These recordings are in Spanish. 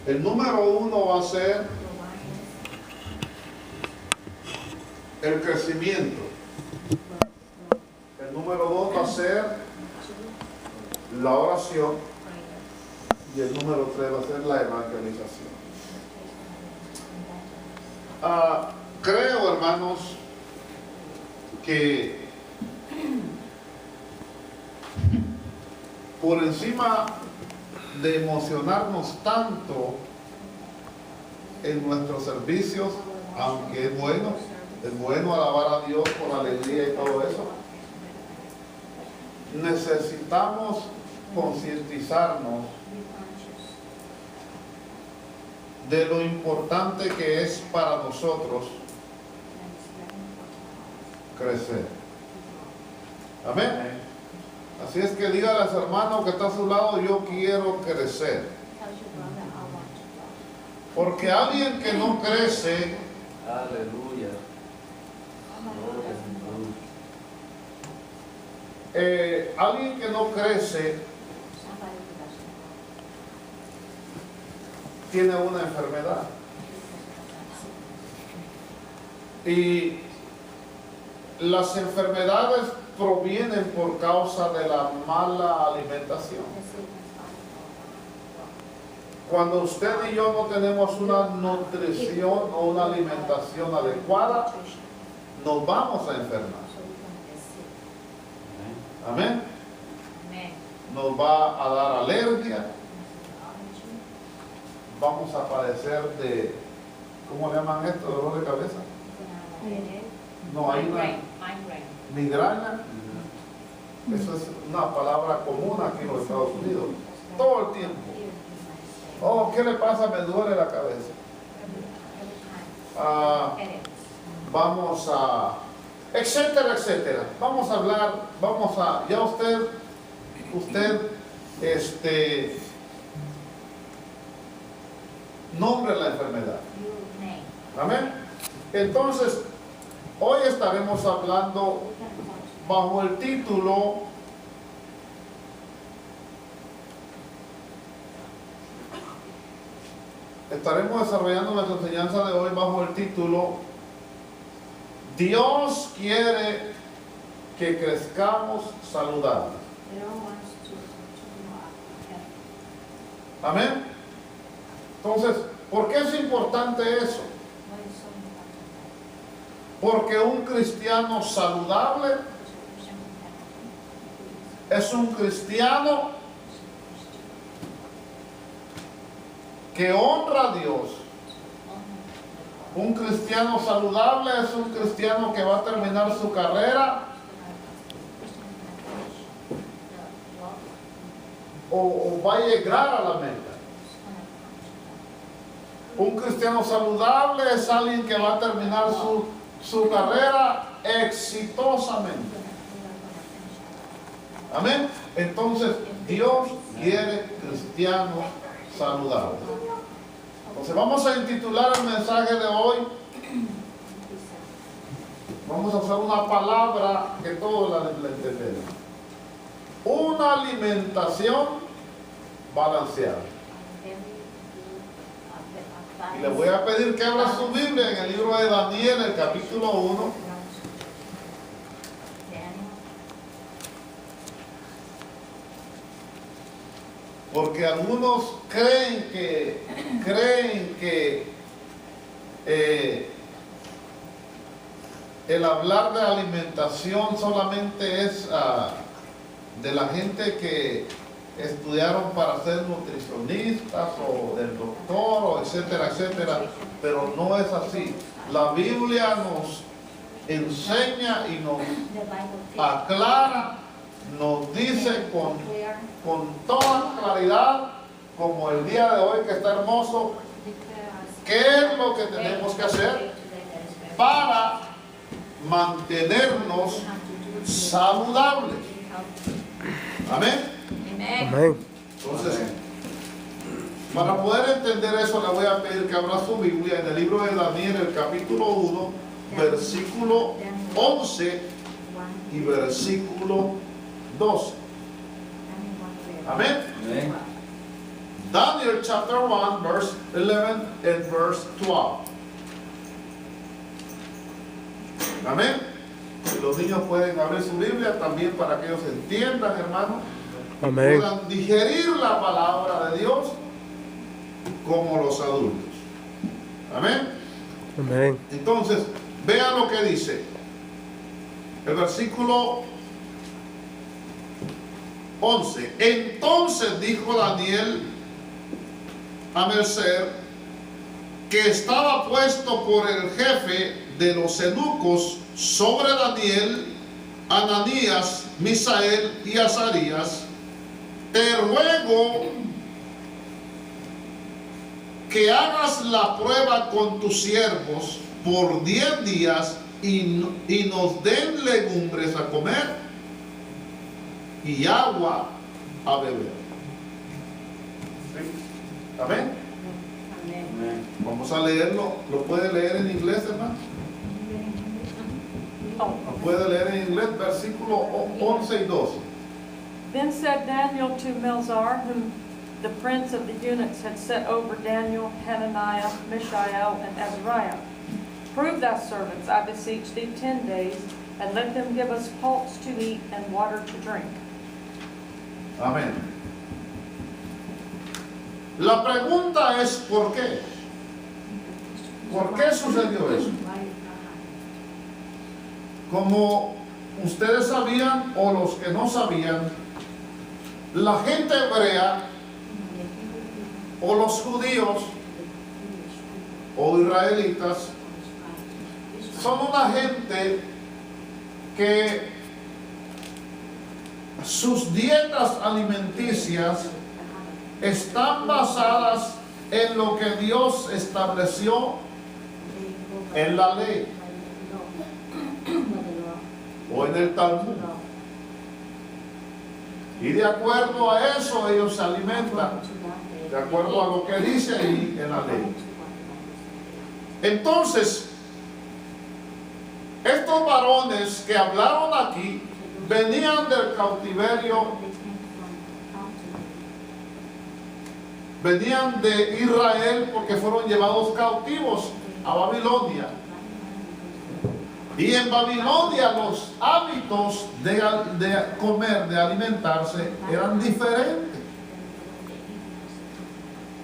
El número 1 va a ser el crecimiento. El número 2 va a ser la oración. Y el número 3 va a ser la evangelización. Creo, hermanos, que por encima de emocionarnos tanto en nuestros servicios, aunque es bueno alabar a Dios por la alegría y todo eso, necesitamos concientizarnos de lo importante que es para nosotros crecer. Amén. Así es que dígale a su hermano que está a su lado: yo quiero crecer. Porque alguien que no crece, aleluya, alguien que no crece tiene una enfermedad. Y las enfermedades provienen por causa de la mala alimentación. Cuando usted y yo no tenemos una nutrición o una alimentación adecuada, nos vamos a enfermar. Amén. Nos va a dar alergia. Vamos a padecer de, ¿cómo le llaman esto? ¿Dolor de cabeza? No, hay una migraña. Eso es una palabra común aquí en los Estados Unidos. Todo el tiempo. Oh, ¿qué le pasa? Me duele la cabeza. Vamos a, etcétera, etcétera. Vamos a hablar, ya usted, nombre la enfermedad. Amén. Entonces, hoy estaremos hablando bajo el título estaremos desarrollando nuestra enseñanza de hoy bajo el título Dios quiere que crezcamos saludables. Amén. Entonces, ¿por qué es importante eso? Porque un cristiano saludable es un cristiano que honra a Dios. Un cristiano saludable es un cristiano que va a terminar su carrera o va a llegar a la meta. Un cristiano saludable es alguien que va a terminar su carrera exitosamente. Amén. Entonces, Dios quiere cristianos saludables. Entonces, vamos a intitular el mensaje de hoy. Vamos a usar una palabra que todos la entendemos. Una alimentación balanceada. Y le voy a pedir que abra su Biblia en el libro de Daniel, el capítulo 1. Porque algunos creen que el hablar de alimentación solamente es de la gente que estudiaron para ser nutricionistas o del doctor o etcétera, etcétera, pero no es así. La Biblia nos enseña y nos aclara, nos dice con toda claridad, como el día de hoy que está hermoso, qué es lo que tenemos que hacer para mantenernos saludables. Amén. Amén. Entonces, para poder entender eso, le voy a pedir que abra su Biblia en el libro de Daniel, el capítulo 1, versículo 11 y versículo 12. Amén. Daniel chapter 1, verse 11 and verse 12. Amén. Y los niños pueden abrir su Biblia también para que ellos entiendan, hermano. Amén. Puedan digerir la palabra de Dios como los adultos. Amén. Amén. Entonces, vean lo que dice. El versículo 11. Entonces dijo Daniel a Melcer, que estaba puesto por el jefe de los eunucos sobre Daniel, Ananías, Misael y Azarías: te ruego que hagas la prueba con tus siervos por 10 días y nos den legumbres a comer y agua a beber. ¿Sí? Amén. Amén. Vamos a leerlo. ¿Lo puede leer en inglés, hermano? ¿Lo puede leer en inglés? Versículo 11 y 12. Then said Daniel to Melzar, whom the prince of the eunuchs had set over Daniel, Hananiah, Mishael, and Azariah, prove thy servants, I beseech thee, 10 days, and let them give us pulse to eat and water to drink. Amén. La pregunta es ¿por qué? ¿Por qué sucedió eso? Como ustedes sabían o los que no sabían, la gente hebrea o los judíos o israelitas son una gente que sus dietas alimenticias están basadas en lo que Dios estableció en la ley o en el Talmud. Y de acuerdo a eso ellos se alimentan, de acuerdo a lo que dice ahí en la ley. Entonces, estos varones que hablaron aquí venían del cautiverio, venían de Israel porque fueron llevados cautivos a Babilonia. Y en Babilonia los hábitos de comer, de alimentarse, eran diferentes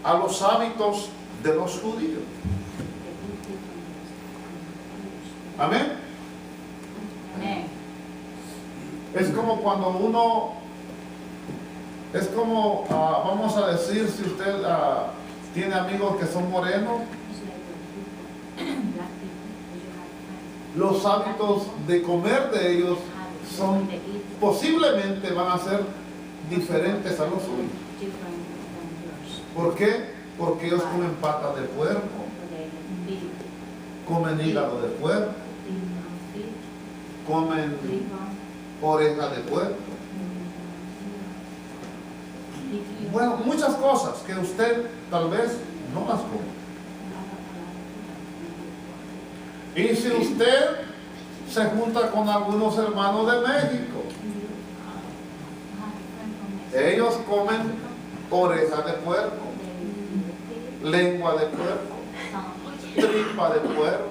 a los hábitos de los judíos. Amén. Amén. Es como cuando uno, es como, vamos a decir, si usted tiene amigos que son morenos, los hábitos de comer de ellos son, posiblemente van a ser diferentes a los suyos. ¿Por qué? Porque ellos comen patas de puerco, comen hígado de puerco, comen oreja de puerco. Bueno, muchas cosas que usted tal vez no las come. Y si usted se junta con algunos hermanos de México, ellos comen oreja de puerco, lengua de puerco, tripa de puerco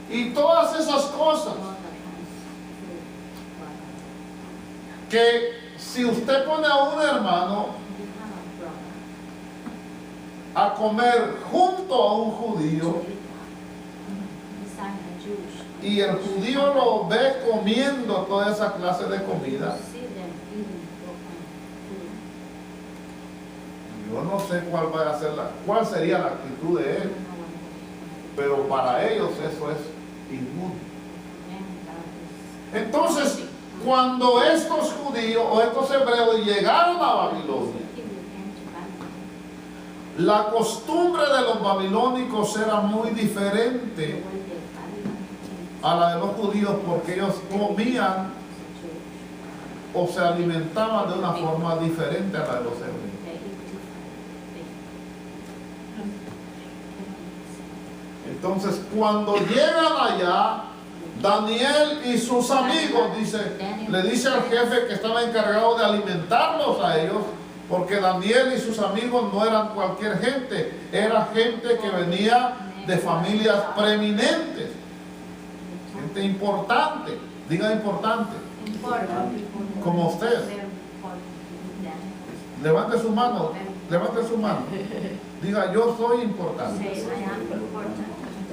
y todas esas cosas que si usted pone a un hermano a comer junto a un judío y el judío lo ve comiendo toda esa clase de comida, yo no sé cuál sería la actitud de él, pero para ellos eso es inmundo. Entonces, cuando estos judíos o estos hebreos llegaron a Babilonia, la costumbre de los babilónicos era muy diferente a la de los judíos, porque ellos comían o se alimentaban de una forma diferente a la de los hebreos. Entonces, cuando llegan allá, Daniel y sus amigos, le dice al jefe que estaba encargado de alimentarlos a ellos, Porque Daniel y sus amigos no eran cualquier gente, era gente que venía de familias preeminentes, gente importante, diga importante, como usted. Levante su mano, diga yo soy importante.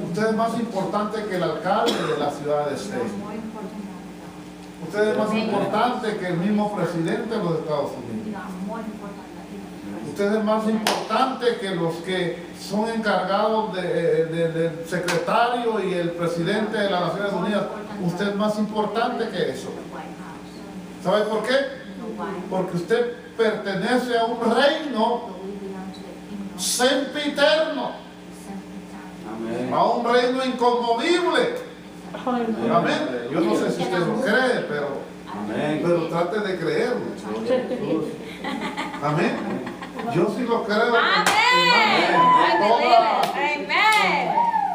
Usted es más importante que el alcalde de la ciudad de State. Usted es más importante que el mismo presidente de los Estados Unidos. Usted es más importante que los que son encargados del secretario y el presidente de las Naciones Unidas. Usted es más importante que eso. ¿Sabe por qué? Porque usted pertenece a un reino sempiterno, a un reino inconmovible. Amén. Yo no sé si usted lo cree, pero trate de creerlo. Amén. Yo sí lo creo.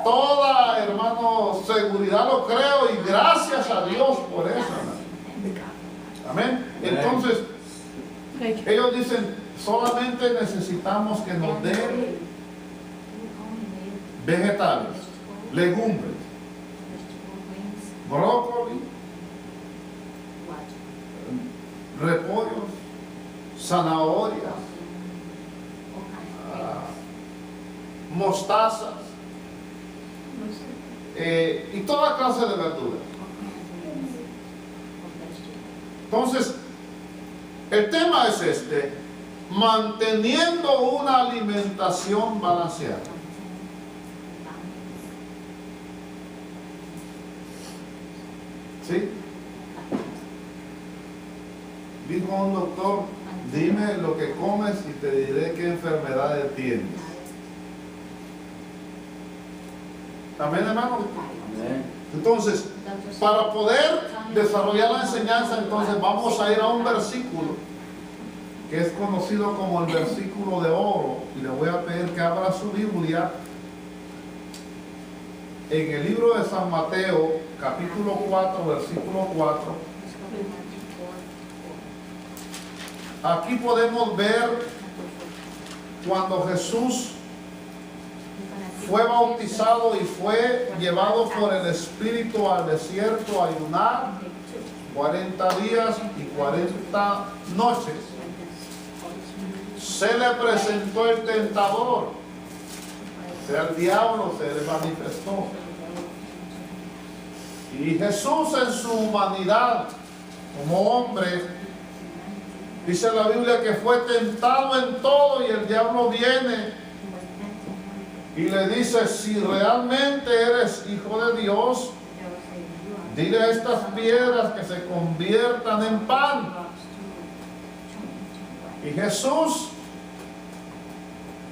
Toda, hermano, seguridad lo creo y gracias a Dios por eso. Amén. Entonces, ellos dicen, solamente necesitamos que nos den vegetales, legumbres, brócoli, repollos, zanahorias, mostazas y toda clase de verduras. Entonces, el tema es este: manteniendo una alimentación balanceada. ¿Sí? Dijo un doctor, dime lo que comes y te diré qué enfermedades tienes. Amén, hermano. Entonces, para poder desarrollar la enseñanza, entonces vamos a ir a un versículo que es conocido como el versículo de oro, y le voy a pedir que abra su Biblia en el libro de San Mateo, capítulo 4, versículo 4. Aquí podemos ver cuando Jesús fue bautizado y fue llevado por el Espíritu al desierto a ayunar 40 días y 40 noches. Se le presentó el tentador, o sea, el diablo se le manifestó. Y Jesús en su humanidad, como hombre, dice la Biblia que fue tentado en todo, y el diablo viene y le dice, si realmente eres hijo de Dios, dile a estas piedras que se conviertan en pan. Y Jesús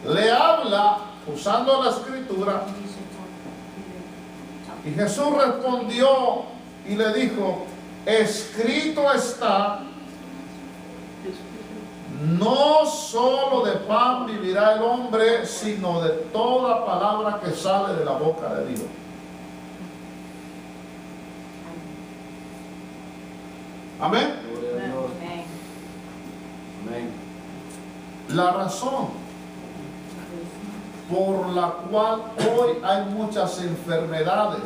le habla usando la escritura, y Jesús respondió y le dijo, escrito está, no solo de pan vivirá el hombre, sino de toda palabra que sale de la boca de Dios. Amén. La razón por la cual hoy hay muchas enfermedades,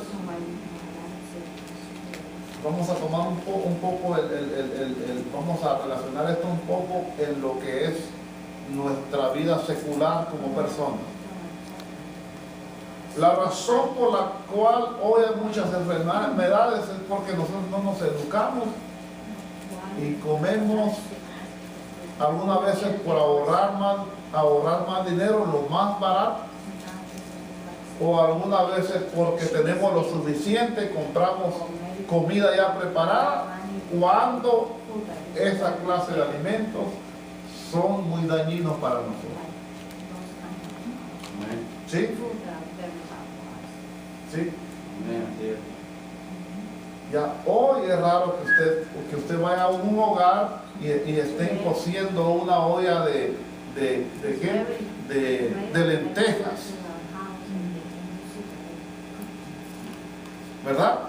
vamos a tomar un poco vamos a relacionar esto un poco en lo que es nuestra vida secular como personas. La razón por la cual hoy hay muchas enfermedades es porque nosotros no nos educamos y comemos algunas veces por ahorrar más dinero, lo más barato, o algunas veces porque tenemos lo suficiente, compramos comida ya preparada, cuando esa clase de alimentos son muy dañinos para nosotros. ¿Sí? ¿Sí? Ya hoy es raro que usted vaya a un hogar y estén cociendo una olla de lentejas, ¿verdad?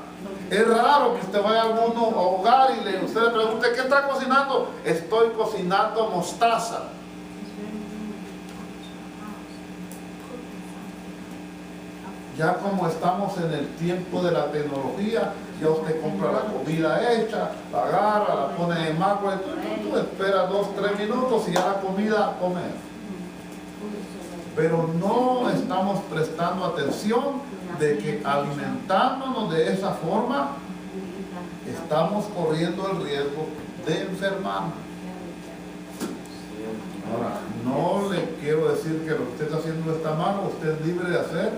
Es raro que usted vaya a algún hogar y usted le pregunte, ¿qué está cocinando? Estoy cocinando mostaza. ya como estamos en el tiempo de la tecnología, ya usted compra la comida hecha, la agarra, la pone en microwave, tú esperas 2-3 minutos y ya la comida a comer. Pero no estamos prestando atención de que alimentándonos de esa forma, estamos corriendo el riesgo de enfermarnos. Ahora, no le quiero decir que lo que usted está haciendo está mal, usted es libre de hacer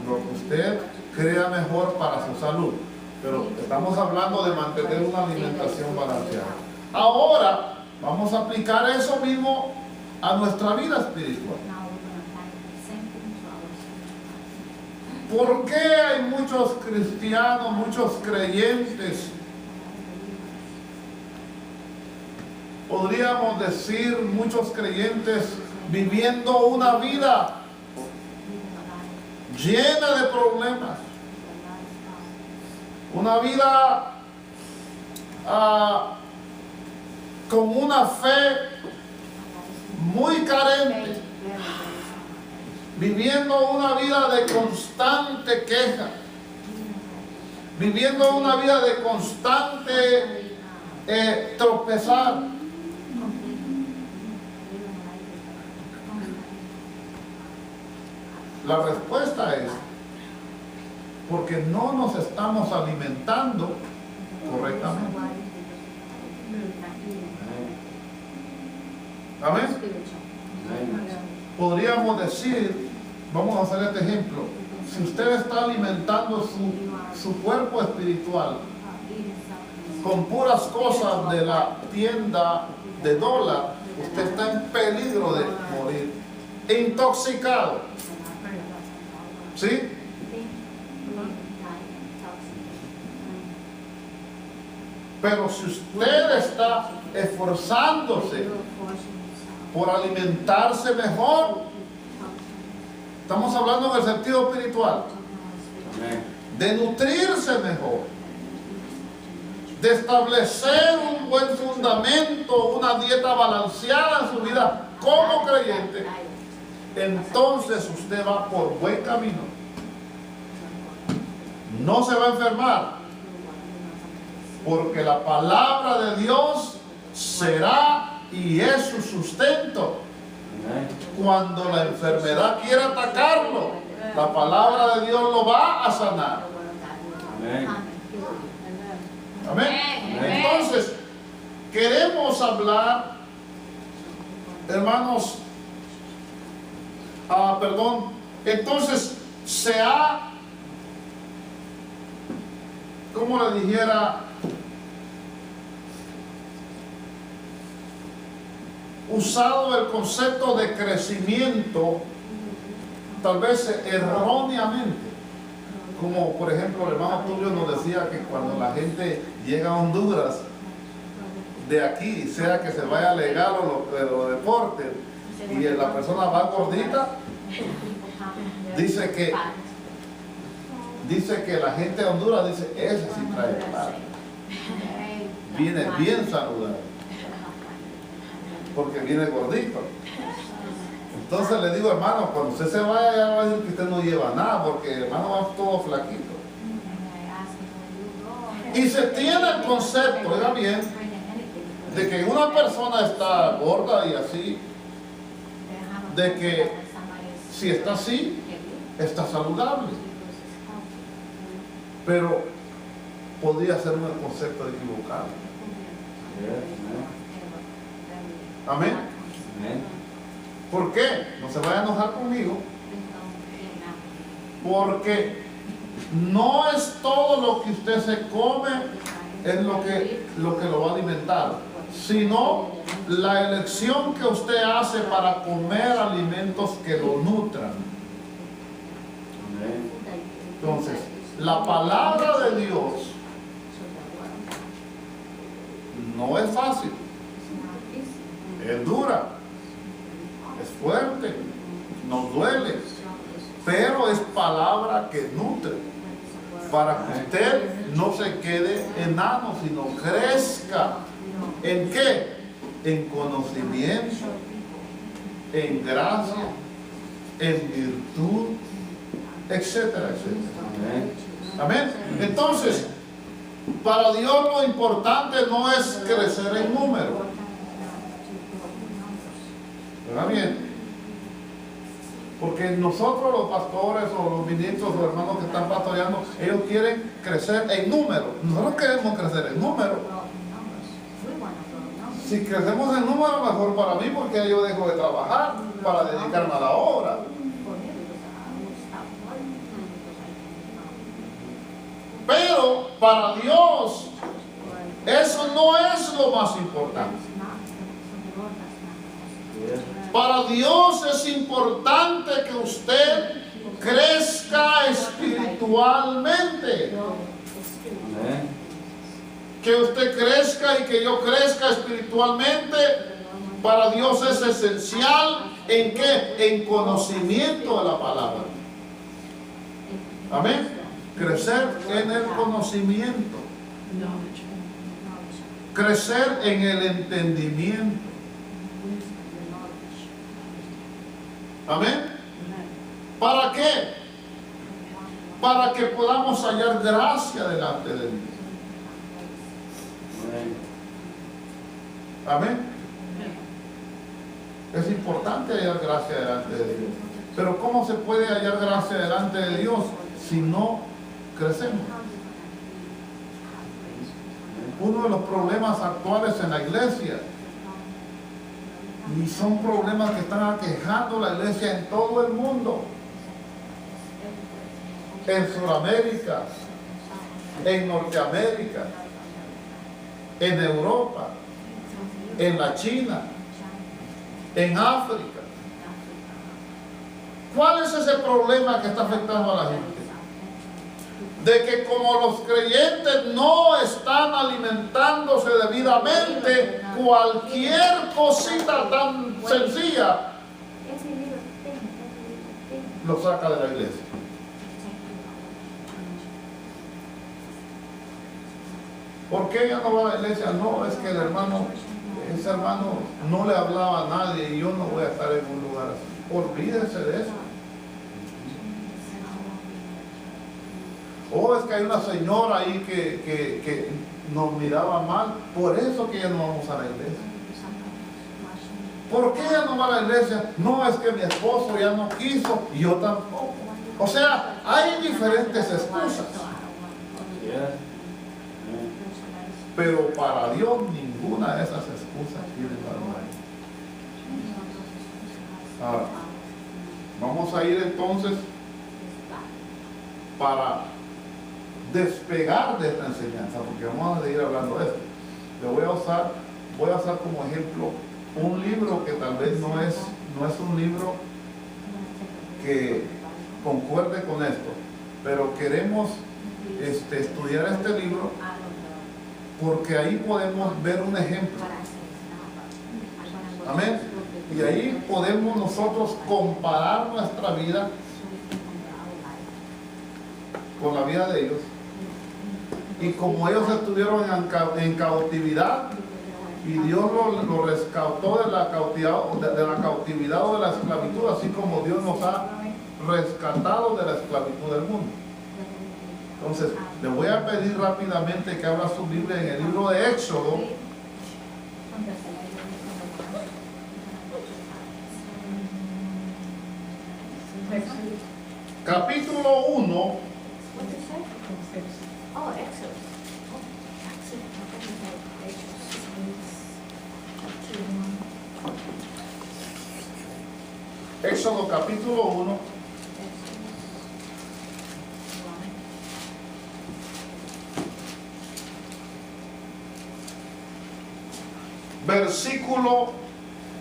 lo que usted crea mejor para su salud. Pero estamos hablando de mantener una alimentación balanceada. Ahora, vamos a aplicar eso mismo a nuestra vida espiritual. ¿Por qué hay muchos cristianos, muchos creyentes? Podríamos decir muchos creyentes viviendo una vida llena de problemas, una vida con una fe muy carente, viviendo una vida de constante queja, viviendo una vida de constante tropezar. La respuesta es porque no nos estamos alimentando correctamente. ¿Amén? Podríamos decir, vamos a hacer este ejemplo, si usted está alimentando su cuerpo espiritual con puras cosas de la tienda de dólar, usted está en peligro de morir, intoxicado. ¿Sí? Pero si usted está esforzándose por alimentarse mejor, estamos hablando en el sentido espiritual, de nutrirse mejor, de establecer un buen fundamento, una dieta balanceada en su vida como creyente, entonces usted va por buen camino. No se va a enfermar, porque la palabra de Dios será y es su sustento. Cuando la enfermedad quiera atacarlo, la palabra de Dios lo va a sanar. Amén. Entonces, queremos hablar, hermanos, entonces se ha, como le dijera, usado el concepto de crecimiento, tal vez erróneamente, como por ejemplo el hermano Tulio nos decía que cuando la gente llega a Honduras, de aquí, sea que se vaya legal o lo deporte, y la persona va gordita, dice que la gente de Honduras dice, ese sí trae plata, viene bien saludable, porque viene gordito. Entonces le digo, hermano, cuando usted se vaya ya va a decir que usted no lleva nada, porque hermano va todo flaquito. Y se tiene el concepto, oiga bien, de que una persona está gorda y así, de que si está así, está saludable. Pero podría ser un concepto equivocado. Amén. ¿Por qué? No se vaya a enojar conmigo. Porque no es todo lo que usted se come es lo que lo va a alimentar, sino la elección que usted hace para comer alimentos que lo nutran. Entonces, la palabra de Dios no es fácil, es dura, es fuerte, nos duele, pero es palabra que nutre para que usted no se quede enano, sino crezca. ¿En qué? En conocimiento, en gracia, en virtud, etcétera, etcétera. Amén. Entonces, para Dios lo importante no es crecer en número. ¿Verdad bien? Porque nosotros los pastores o los ministros o hermanos que están pastoreando, ellos quieren crecer en número. Nosotros queremos crecer en número. Si crecemos en número, mejor para mí, porque yo dejo de trabajar para dedicarme a la obra. Pero para Dios, eso no es lo más importante. Para Dios es importante que usted crezca espiritualmente. Que usted crezca y que yo crezca espiritualmente. Para Dios es esencial. ¿En qué? En conocimiento de la palabra. Amén. Crecer en el conocimiento. Crecer en el entendimiento. Amén. ¿Para qué? Para que podamos hallar gracia delante de Dios. Amén. Es importante hallar gracia delante de Dios. Pero ¿cómo se puede hallar gracia delante de Dios si no crecemos? Uno de los problemas actuales en la iglesia, y son problemas que están aquejando la iglesia en todo el mundo, en Sudamérica, en Norteamérica, en Europa, en la China, en África. ¿Cuál es ese problema que está afectando a la gente? De que como los creyentes no están alimentándose debidamente, cualquier cosita tan sencilla lo saca de la iglesia. ¿Por qué ya no va a la iglesia? No, es que el hermano, ese hermano no le hablaba a nadie y yo no voy a estar en un lugar así. Olvídese de eso. O es que hay una señora ahí que nos miraba mal, por eso que ya no vamos a la iglesia. ¿Por qué ya no va a la iglesia? No, es que mi esposo ya no quiso y yo tampoco. O sea, hay diferentes excusas. Pero para Dios ninguna de esas excusas tiene valor. Ahora, vamos a ir entonces para despegar de esta enseñanza, porque vamos a seguir hablando de esto. Le voy a usar como ejemplo un libro que tal vez no es un libro que concuerde con esto, pero queremos estudiar este libro porque ahí podemos ver un ejemplo. Amén. Y ahí podemos nosotros comparar nuestra vida con la vida de ellos. Y como ellos estuvieron en cautividad y Dios lo rescató de la cautividad o de la esclavitud, así como Dios nos ha rescatado de la esclavitud del mundo. Entonces, le voy a pedir rápidamente que abra su Biblia en el libro de Éxodo. Capítulo 1. Éxodo capítulo 1. Versículo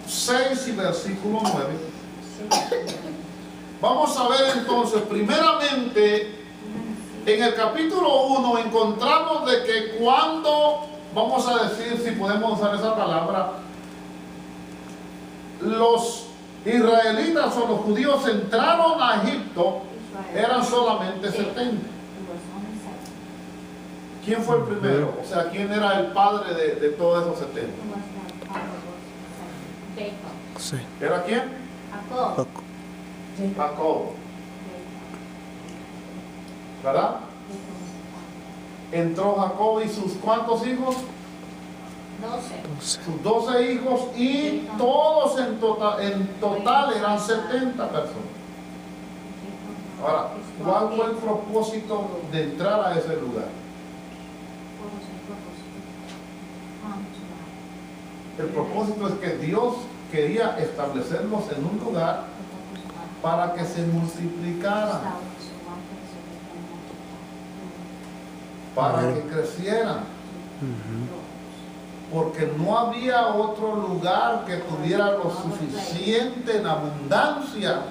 6 y versículo 9. Vamos a ver entonces, primeramente, en el capítulo 1 encontramos de que cuando, vamos a decir, si podemos usar esa palabra, los israelitas o los judíos entraron a Egipto, eran solamente 70. ¿Quién fue el primero? O sea, ¿quién era el padre de todos esos 70? Sí. ¿Era quién? Jacob. Jacob. ¿verdad? Entró Jacob y sus ¿cuántos hijos? 12. Sus 12 hijos y todos en total eran 70 personas. Ahora, ¿cuál fue el propósito de entrar a ese lugar? El propósito es que Dios quería establecerlos en un lugar para que se multiplicaran, para que crecieran, porque no había otro lugar que tuviera lo suficiente en abundancia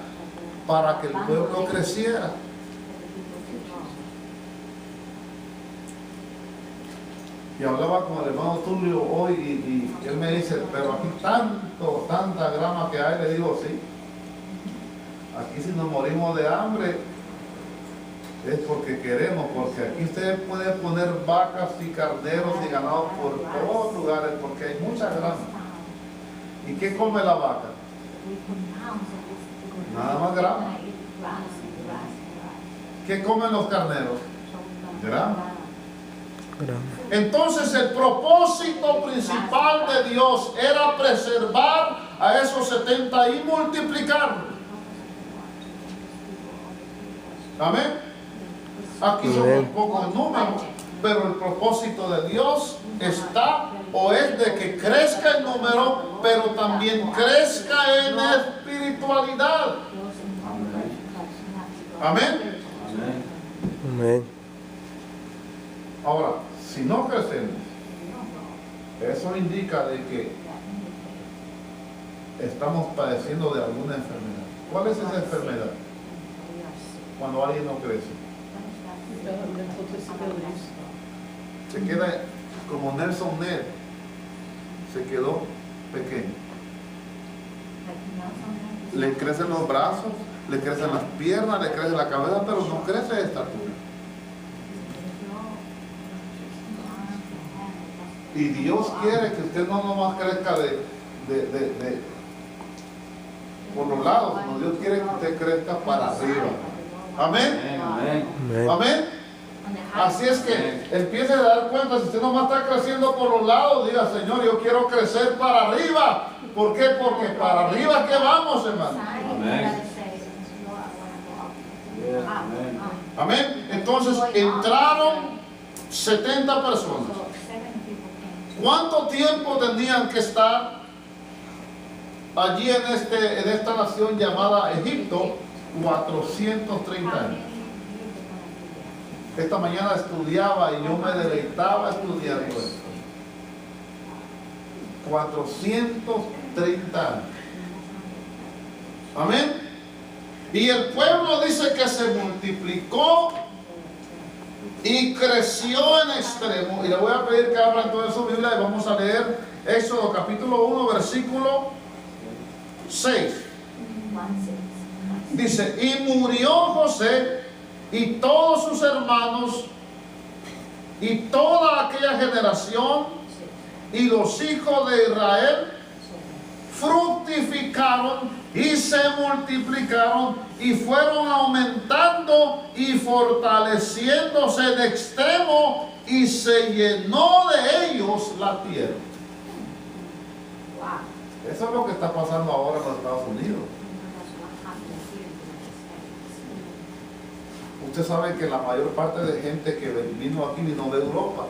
para que el pueblo creciera. Y hablaba con el hermano Tulio hoy y él me dice, pero aquí tanta grama que hay. Le digo, sí, aquí si nos morimos de hambre es porque queremos, porque aquí usted puede poner vacas y carneros y ganados por todos lugares, porque hay mucha grama. ¿Y qué come la vaca? Nada más grama. ¿Qué comen los carneros? Grama. Entonces el propósito principal de Dios era preservar a esos 70 y multiplicarlos. Amén. Aquí somos pocos en número, pero el propósito de Dios está o es de que crezca el número, pero también crezca en espiritualidad. Amén. Amén. Ahora, si no crecemos, eso indica de que estamos padeciendo de alguna enfermedad. ¿Cuál es esa enfermedad? Cuando alguien no crece. Se queda como Nelson Ned, se quedó pequeño. Le crecen los brazos, le crecen las piernas, le crece la cabeza, pero no crece de estatura. Y Dios quiere que usted no nomás crezca por los lados, sino Dios quiere que usted crezca para arriba. Amén. Amén. Amén. Así es que empiece a dar cuenta, si usted nomás está creciendo por los lados, diga, Señor, yo quiero crecer para arriba. ¿Por qué? Porque para arriba que vamos, hermano. Amén. Entonces entraron 70 personas. ¿Cuánto tiempo tenían que estar allí en esta nación llamada Egipto? 430 años. Esta mañana estudiaba y yo me deleitaba estudiando esto. 430 años. Amén. Y el pueblo dice que se multiplicó y creció en extremo. Y le voy a pedir que abran toda su Biblia y vamos a leer Éxodo capítulo 1, versículo 6. Dice, y murió José y todos sus hermanos y toda aquella generación y los hijos de Israel fructificaron y se multiplicaron y fueron aumentando y fortaleciéndose en extremo y se llenó de ellos la tierra. Eso es lo que está pasando ahora en los Estados Unidos. Usted sabe que la mayor parte de gente que vino aquí vino de Europa.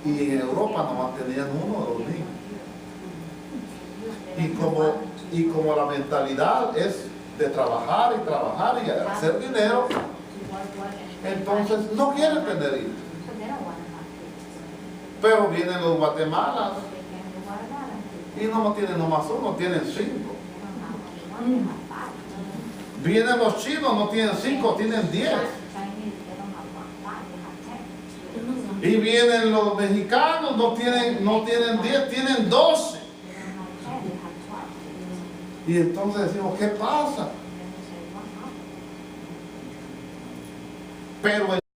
Y en Europa nomás tenían 1 o 2 niños. Y como la mentalidad es de trabajar y hacer dinero, entonces no quieren tener hijos. Pero vienen los guatemalas y no tienen nomás 1, tienen 5. Vienen los chinos, no tienen 5, tienen 10. Y vienen los mexicanos, no tienen 10, tienen 12. Y entonces decimos, ¿qué pasa? Pero